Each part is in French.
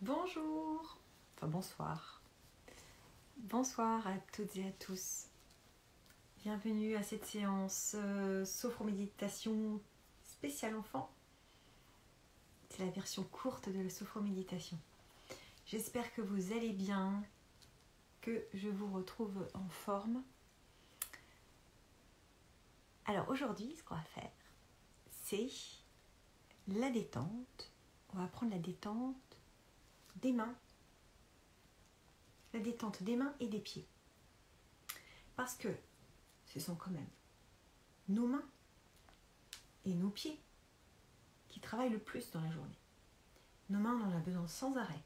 Bonjour, enfin bonsoir. Bonsoir à toutes et à tous. Bienvenue à cette séance sophroméditation spéciale enfant. C'est la version courte de la sophroméditation. J'espère que vous allez bien, que je vous retrouve en forme. Alors aujourd'hui, ce qu'on va faire, c'est la détente. On va prendre la détente des mains. La détente des mains et des pieds. Parce que ce sont quand même nos mains et nos pieds qui travaillent le plus dans la journée. Nos mains, on en a besoin sans arrêt.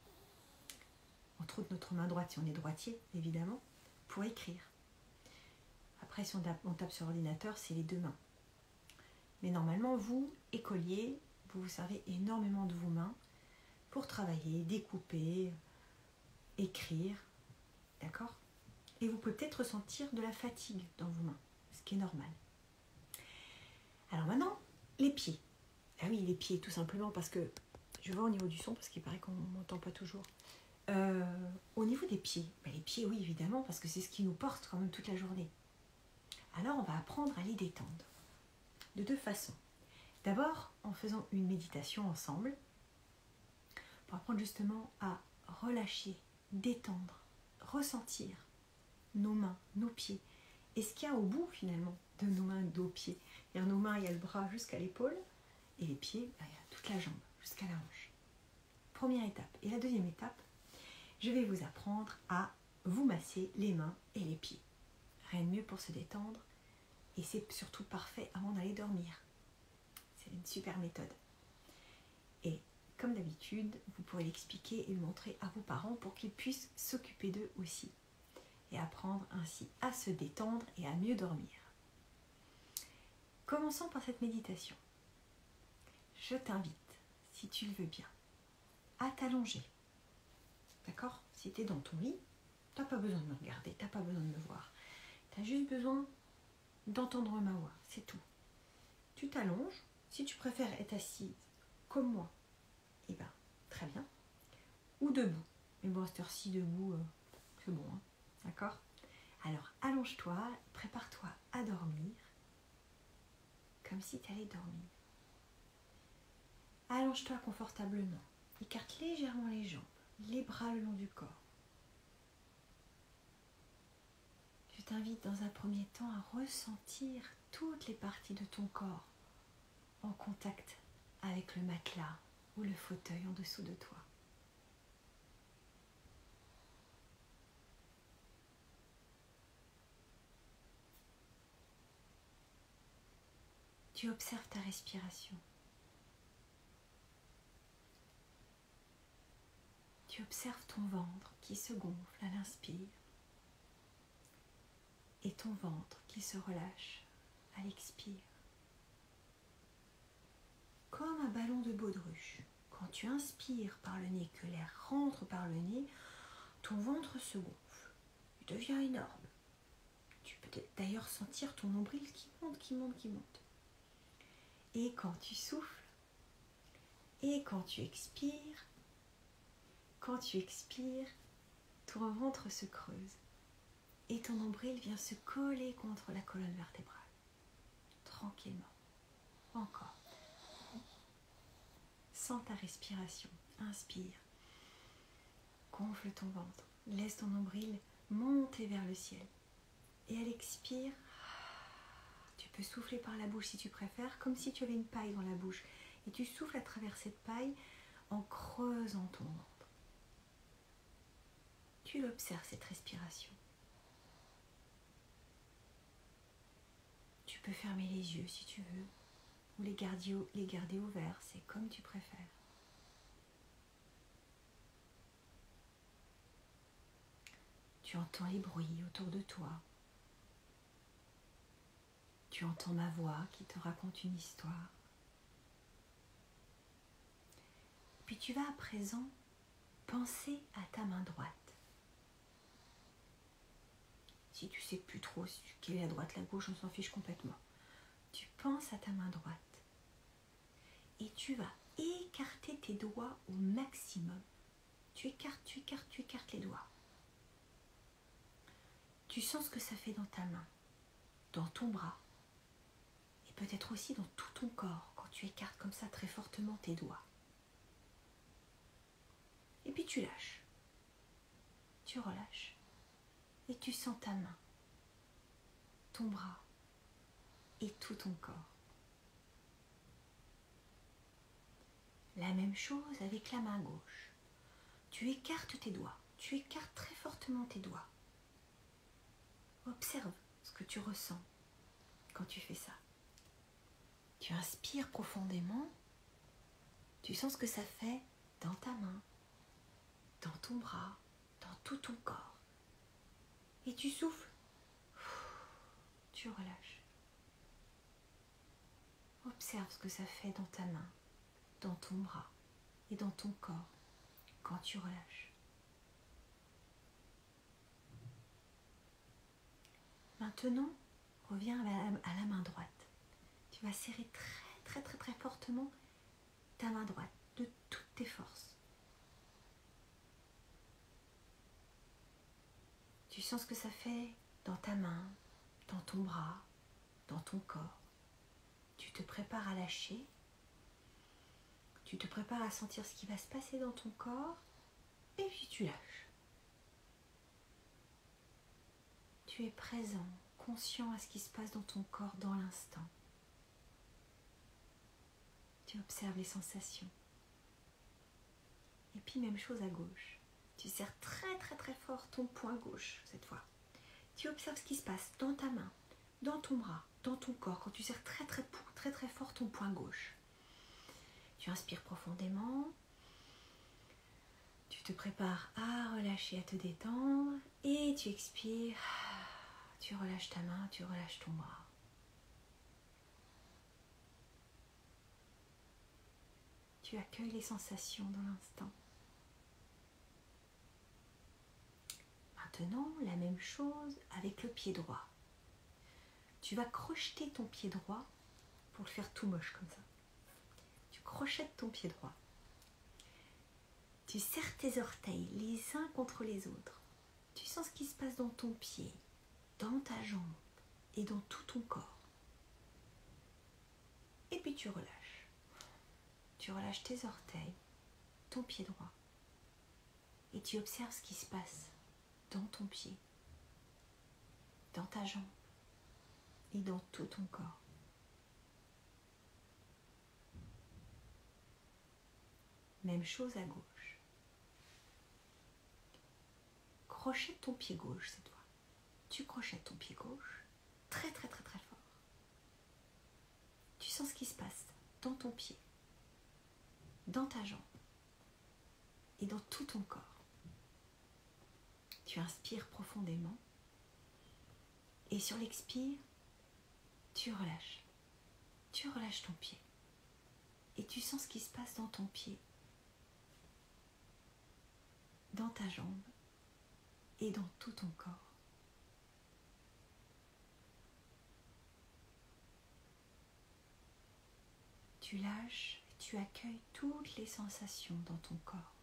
Entre autres notre main droite, si on est droitier, évidemment, pour écrire. Après, si on tape sur l'ordinateur, c'est les deux mains. Mais normalement, vous, écoliers, vous vous servez énormément de vos mains pour travailler, découper, écrire. D'accord ? Et vous pouvez peut-être ressentir de la fatigue dans vos mains, ce qui est normal. Alors maintenant, les pieds. Ah oui, les pieds, tout simplement parce que, je vois au niveau du son, parce qu'il paraît qu'on ne m'entend pas toujours. Au niveau des pieds, les pieds, oui, évidemment, parce que c'est ce qui nous porte quand même toute la journée. Alors, on va apprendre à les détendre. De deux façons. D'abord, en faisant une méditation ensemble, pour apprendre justement à relâcher, détendre, ressentir nos mains, nos pieds. Et ce qu'il y a au bout, finalement, de nos mains, de nos pieds. Et nos mains, il y a le bras jusqu'à l'épaule, et les pieds, il y a toute la jambe, jusqu'à la hanche. Première étape. Et la deuxième étape, je vais vous apprendre à vous masser les mains et les pieds. Rien de mieux pour se détendre. Et c'est surtout parfait avant d'aller dormir. C'est une super méthode. Et comme d'habitude, vous pourrez l'expliquer et le montrer à vos parents pour qu'ils puissent s'occuper d'eux aussi. Et apprendre ainsi à se détendre et à mieux dormir. Commençons par cette méditation. Je t'invite, si tu le veux bien, à t'allonger. D'accord ? Si tu es dans ton lit, tu n'as pas besoin de me regarder, tu n'as pas besoin de me voir. Tu as juste besoin d'entendre ma voix, c'est tout. Tu t'allonges, si tu préfères être assise comme moi, eh bien, très bien. Ou debout. Mais bon, à cette heure-ci, debout, c'est bon, hein. D'accord ? Alors, allonge-toi, prépare-toi à dormir, comme si tu allais dormir. Allonge-toi confortablement, écarte légèrement les jambes, les bras le long du corps. Je t'invite dans un premier temps à ressentir toutes les parties de ton corps en contact avec le matelas ou le fauteuil en dessous de toi. Tu observes ta respiration. Tu observes ton ventre qui se gonfle à l'inspire et ton ventre qui se relâche à l'expire. Comme un ballon de baudruche. Quand tu inspires par le nez, que l'air rentre par le nez, ton ventre se gonfle. Il devient énorme. Tu peux d'ailleurs sentir ton nombril qui monte, qui monte, qui monte. Et quand tu souffles, et quand tu expires, ton ventre se creuse. Et ton nombril vient se coller contre la colonne vertébrale. Tranquillement. Encore. Sens ta respiration. Inspire. Gonfle ton ventre. Laisse ton nombril monter vers le ciel. Et à l'expire, tu peux souffler par la bouche si tu préfères, comme si tu avais une paille dans la bouche. Et tu souffles à travers cette paille en creusant ton ventre. Tu observes cette respiration. Tu peux fermer les yeux si tu veux, ou les garder ouverts, c'est comme tu préfères. Tu entends les bruits autour de toi. Tu entends ma voix qui te raconte une histoire. Puis tu vas à présent penser à ta main droite. Si tu sais plus trop quelle est la droite, la gauche, on s'en fiche complètement. Tu penses à ta main droite et tu vas écarter tes doigts au maximum. tu écartes les doigts. Tu sens ce que ça fait dans ta main, dans ton bras, et peut-être aussi dans tout ton corps, quand tu écartes comme ça très fortement tes doigts. Et puis tu lâches, tu relâches, et tu sens ta main, ton bras, et tout ton corps. La même chose avec la main gauche. Tu écartes tes doigts, tu écartes très fortement tes doigts. Observe ce que tu ressens quand tu fais ça. Tu inspires profondément, tu sens ce que ça fait dans ta main, dans ton bras, dans tout ton corps. Et tu souffles, tu relâches. Observe ce que ça fait dans ta main, dans ton bras et dans ton corps quand tu relâches. Maintenant, reviens à la main droite. Tu vas serrer très fortement ta main droite de toutes tes forces. Tu sens ce que ça fait dans ta main, dans ton bras, dans ton corps. Tu te prépares à lâcher. Tu te prépares à sentir ce qui va se passer dans ton corps. Et puis tu lâches. Tu es présent, conscient à ce qui se passe dans ton corps dans l'instant. Tu observes les sensations. Et puis même chose à gauche. Tu serres très fort ton poing gauche cette fois. Tu observes ce qui se passe dans ta main, dans ton bras, dans ton corps, quand tu serres très fort ton poing gauche. Tu inspires profondément. Tu te prépares à relâcher, à te détendre. Et tu expires. Tu relâches ta main, tu relâches ton bras. Tu accueilles les sensations dans l'instant. Maintenant, la même chose avec le pied droit. Tu vas crocheter ton pied droit pour le faire tout moche comme ça. Tu crochettes ton pied droit. Tu serres tes orteils les uns contre les autres. Tu sens ce qui se passe dans ton pied, dans ta jambe et dans tout ton corps. Et puis tu relâches. Tu relâches tes orteils, ton pied droit. Et tu observes ce qui se passe dans ton pied, dans ta jambe et dans tout ton corps. Même chose à gauche. Crochette ton pied gauche cette fois. Tu crochettes ton pied gauche très fort. Tu sens ce qui se passe dans ton pied, dans ta jambe et dans tout ton corps. Tu inspires profondément et sur l'expire, tu relâches. Tu relâches ton pied et tu sens ce qui se passe dans ton pied, dans ta jambe et dans tout ton corps. Tu lâches et tu accueilles toutes les sensations dans ton corps.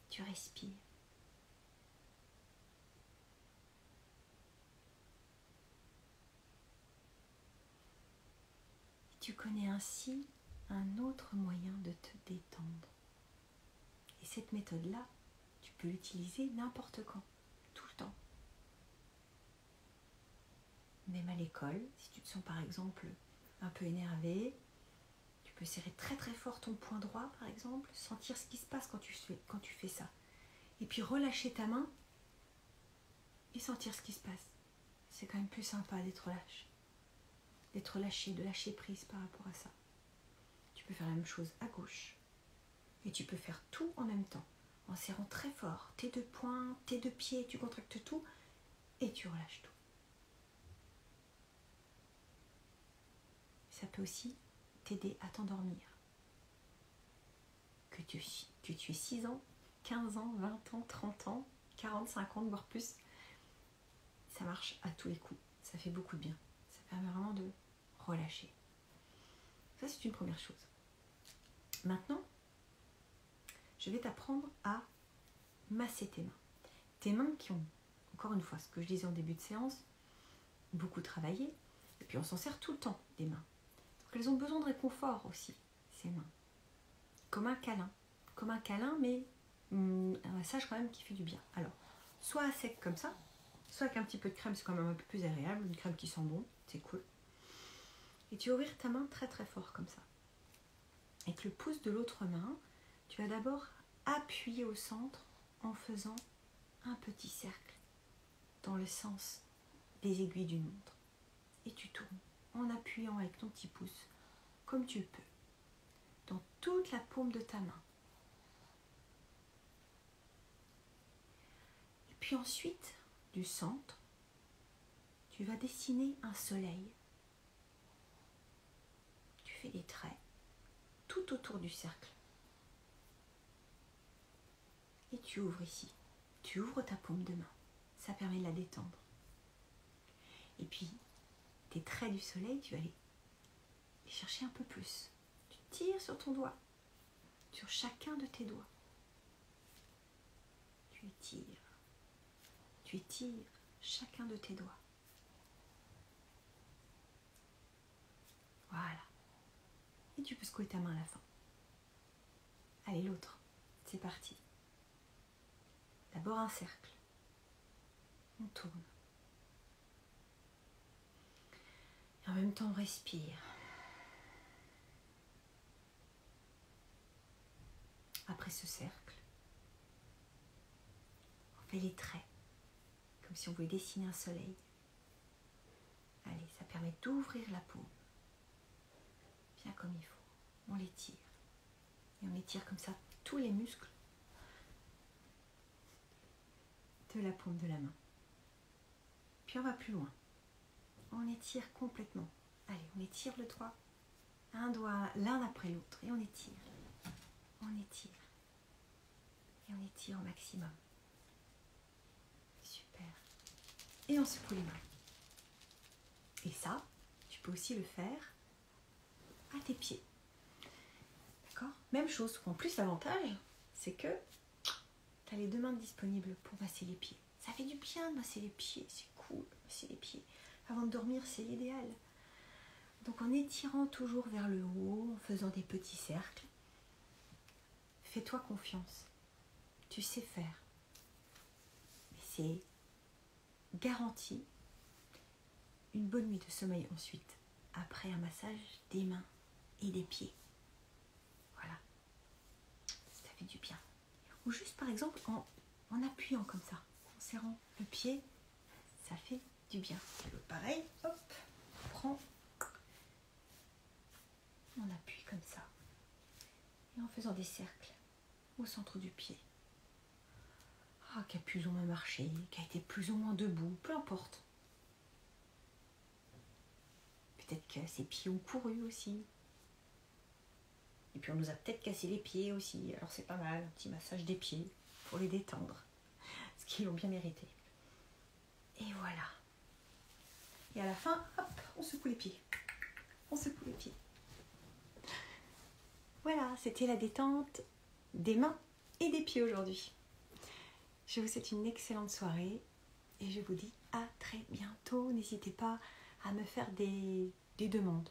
Tu respires. Et tu connais ainsi un autre moyen de te détendre. Et cette méthode-là, tu peux l'utiliser n'importe quand, tout le temps. Même à l'école, si tu te sens par exemple un peu énervé, tu peux serrer très fort ton poing droit par exemple, sentir ce qui se passe quand tu fais ça. Et puis relâcher ta main et sentir ce qui se passe. C'est quand même plus sympa d'être lâché, de lâcher prise par rapport à ça. Tu peux faire la même chose à gauche. Et tu peux faire tout en même temps, en serrant très fort tes deux poings, tes deux pieds, tu contractes tout et tu relâches tout. Ça peut aussi t'aider à t'endormir. Que tu aies 6 ans, 15 ans, 20 ans, 30 ans, 40, 50, voire plus, ça marche à tous les coups. Ça fait beaucoup de bien. Ça permet vraiment de relâcher. Ça, c'est une première chose. Maintenant, je vais t'apprendre à masser tes mains. Tes mains qui ont, encore une fois, ce que je disais en début de séance, beaucoup travaillé, et puis on s'en sert tout le temps des mains. Donc elles ont besoin de réconfort aussi, ces mains. Comme un câlin, mais un massage quand même qui fait du bien. Alors, soit à sec comme ça, soit avec un petit peu de crème, c'est quand même un peu plus agréable, une crème qui sent bon, c'est cool. Et tu vas ouvrir ta main très très fort comme ça. Avec le pouce de l'autre main, tu vas d'abord appuyer au centre en faisant un petit cercle dans le sens des aiguilles d'une montre. Et tu tournes en appuyant avec ton petit pouce, comme tu peux, dans toute la paume de ta main. Et puis ensuite, du centre, tu vas dessiner un soleil. Tu fais des traits tout autour du cercle. Et tu ouvres ici. Tu ouvres ta paume de main. Ça permet de la détendre. Et puis, tes traits du soleil, tu vas les chercher un peu plus. Tu tires sur ton doigt, sur chacun de tes doigts. Tu étires chacun de tes doigts. Voilà. Et tu peux secouer ta main à la fin. Allez, l'autre. C'est parti. D'abord un cercle. On tourne. Et en même temps, on respire. Après ce cercle, on fait les traits, comme si on voulait dessiner un soleil. Allez, ça permet d'ouvrir la paume, bien comme il faut. On l'étire. Et on étire comme ça tous les muscles de la paume de la main. Puis on va plus loin. On étire complètement. Allez, on étire le doigt. Un doigt l'un après l'autre. Et on étire. On étire. Et on étire au maximum. Super. Et on secoue les mains. Et ça, tu peux aussi le faire à tes pieds. D'accord ? Même chose. En plus, l'avantage, c'est que tu as les deux mains disponibles pour masser les pieds. Ça fait du bien de masser les pieds. C'est cool, masser les pieds. Avant de dormir, c'est l'idéal. Donc en étirant toujours vers le haut, en faisant des petits cercles, fais-toi confiance. Tu sais faire. Et c'est garanti une bonne nuit de sommeil ensuite, après un massage des mains et des pieds. Voilà. Ça fait du bien. Ou juste par exemple en appuyant comme ça, en serrant le pied, ça fait du bien. Pareil, hop, on prend, on appuie comme ça. Et en faisant des cercles au centre du pied. Qui a plus ou moins marché, qui a été plus ou moins debout, peu importe. Peut-être que ses pieds ont couru aussi. Et puis on nous a peut-être cassé les pieds aussi, alors c'est pas mal, un petit massage des pieds pour les détendre, ce qu'ils ont bien mérité. Et voilà. Et à la fin, hop, on secoue les pieds. On secoue les pieds. Voilà, c'était la détente des mains et des pieds aujourd'hui. Je vous souhaite une excellente soirée et je vous dis à très bientôt. N'hésitez pas à me faire des demandes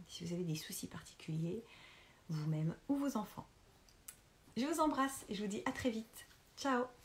si vous avez des soucis particuliers, vous-même ou vos enfants. Je vous embrasse et je vous dis à très vite. Ciao!